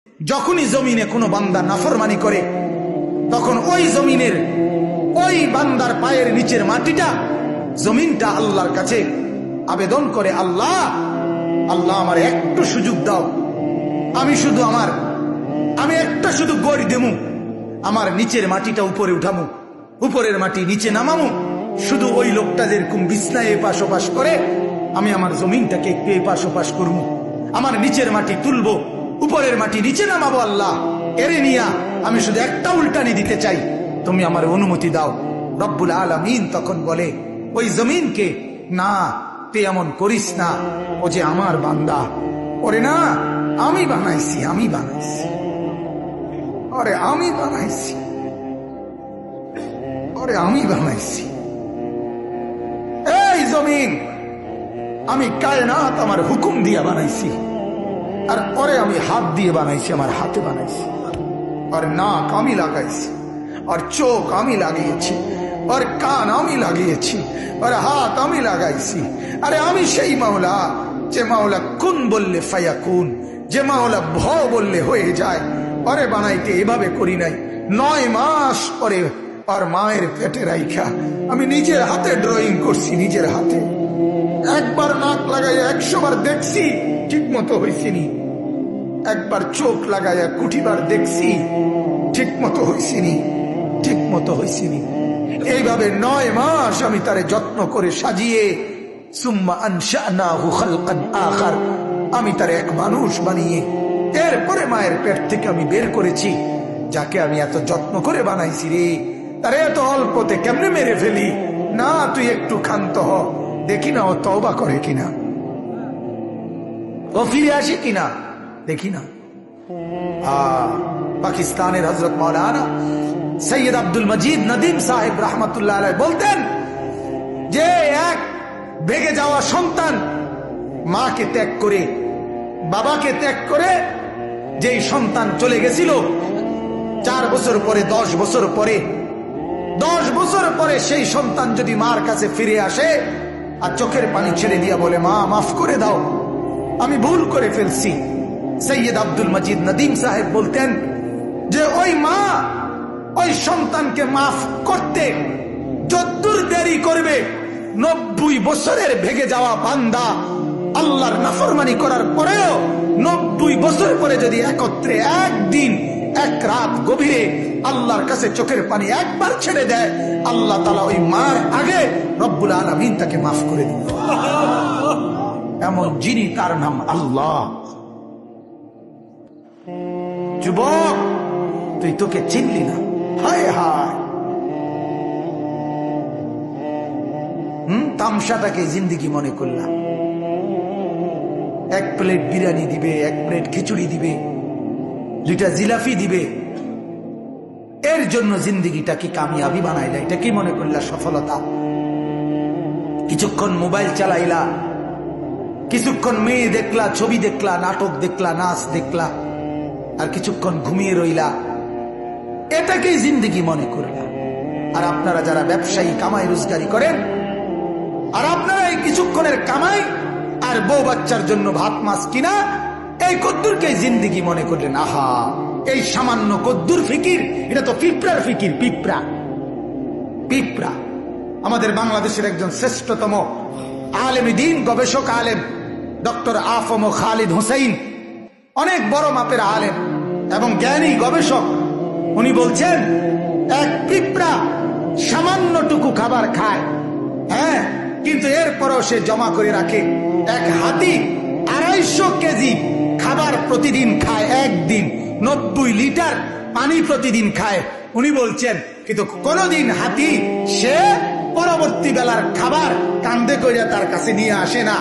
যখনই জমিনে কোনো বান্দা নাফরমানি করে তখন ওই জমিনের ওই বান্দার পায়ের নিচের মাটিটা জমিনটা আল্লাহর কাছে আবেদন করে, আল্লাহ আল্লাহ আমার একটু সুযোগ দাও, আমি একটা শুধু গড় দেমু, আমার নিচের মাটিটা উপরে উঠামু, উপরের মাটি নিচে নামামু, শুধু ওই লোকটা যেরকম বিছনায় এপাশ ওপাশ করে আমি আমার জমিনটাকে একটু এপাশ ওপাশ করবো, আমার নিচের মাটি তুলবো, উপরের মাটি নিচে নামাবো, আল্লাহ এরে নিয়া আমি শুধু একটা উল্টানি দিতে চাই, তুমি আমার অনুমতি দাও। রব্বুল আলামিন তখন বলে ওই জমিনকে, না তুই এমন করিস না, ও যে আমার বান্দা, ওরে না আমি বানাইছি, আরে আমি বানাইছি। এই জমিন আমি কায়নাত আমার হুকুম দিয়ে বানাইছি, আর পরে আমি হাত দিয়ে বানাইছি, আমার হাতে বানাইছি, আর নাক আমি লাগাইছি, আর চোখ আমি লাগিয়েছি, আর কান আমি লাগিয়েছি, আর হাত আমি লাগাইছি। আরে আমি সেই মাওলা যে মাওলা কুন বললে ফায়াকুন, যে মাওলা ভ বললে হয়ে যায়। আরে বানাইতে এভাবে করি নাই, 9 মাস পরে আর মায়ের পেটে রাইখা আমি নিজের হাতে ড্রয়িং করছি, নিজের হাতে একবার নাক লাগাইয়া 100 বার দেখছি, ঠিক মতো হয়েছিনি, একবার চোখ লাগাইয়া কুঠিবার দেখছি, ঠিক মতো হয়েছিনি। এইভাবে 9 মাস আমি তারে যত্ন করে সাজিয়ে, সুম্মা আনশানাহু খালকান আখার, আমি তারে এক মানুষ বানিয়ে এরপরে মায়ের পেট থেকে আমি বের করেছি। যাকে আমি এত যত্ন করে বানাইছি রে, তারে এত অল্পতে কেমনে মেরে ফেলি? না তুই একটু ক্ষান্ত হ, দেখি না ও তওবা করে কিনা, ও ফিরে আসে কিনা, দেখি না। পাকিস্তানের হযরত মাওলানা সৈয়দ আব্দুল মজিদ নদীম সাহেব রহমতুল্লাহ আলাইহি বলতেন যে এক ভেগে যাওয়া সন্তান মাকে ত্যাগ করে, বাবাকে ত্যাগ করে যেই সন্তান চলে গেছিল, 4 বছর পরে 10 বছর পরে 10 বছর পরে সেই সন্তান যদি মার কাছে ফিরে আসে আর চোখের পানি ছেড়ে দিয়া বলে, মা মাফ করে দাও, আমি ভুল করে ফেলছি, সৈয়দ আব্দুল মজিদ নদীম সাহেব বলতেন যে ওই মা ওই সন্তানকে মাফ করতে যদ্দূর দেরি করবে, 90 বছরের ভেগে যাওয়া বান্দা আল্লাহর নাফরমানি করার পরেও 90 বছর পরে যদি একত্রে একদিন এক রাত গভীরে আল্লাহর কাছে চোখের পানি একবার ছেড়ে দেয়, আল্লাহ তাআলা ওই মার আগে রব্বুল আলামিন তাকে মাফ করে দিবেন। এমন যিনি, তার নাম আল্লাহ। যুবক তুই তোকে চিনলি না, হায় হায়, তামসাটাকে জিন্দিগি মনে করলাম। 1 প্লেট বিরিয়ানি দিবে, 1 প্লেট খিচুড়ি দিবে, 2টা জিলাপি দিবে, এর জন্য জিন্দিগিটা কি কামিয়াবি বানাইলা? এটা কি মনে করলা সফলতা? কিছুক্ষণ মোবাইল চালাইলা, কিছুক্ষণ মেয়ে দেখলা, ছবি দেখলা, নাটক দেখলা, নাচ দেখলা, আর কিছুক্ষণ ঘুমিয়ে রইলা, এটাকেই জিন্দিগি মনে করলা। আর আপনারা যারা ব্যবসায়ী কামাই রোজগারি করেন, আর আপনারা এই কিছুক্ষণের কামাই আর বউ বাচ্চার জন্য ভাত মাছ কিনা, এই কদ্দুরকেই জিন্দিগি মনে করলেন। আহা, এই সামান্য কদ্দুর ফিকির, এটা তো পিঁপড়ার ফিকির, পিঁপড়া। আমাদের বাংলাদেশের একজন শ্রেষ্ঠতম আলেমে দ্বীন, গবেষক আলেম ডক্টর আফম খালিদ হোসেন, অনেক বড় মাপের আলেম এবং জ্ঞানী গবেষক, উনি বলছেন এক পিঁপড়া সামান্যটুকু খাবার খায়, হ্যাঁ, কিন্তু এরপরও সে জমা করে রাখে। এক হাতি 250 কেজি খাবার প্রতিদিন খায়, একদিন 90 লিটার পানি প্রতিদিন খায়। উনি বলছেন কিন্তু কোনদিন হাতি সে পরবর্তী বেলার খাবার কান্দে কইরা তার কাছে নিয়ে আসে না।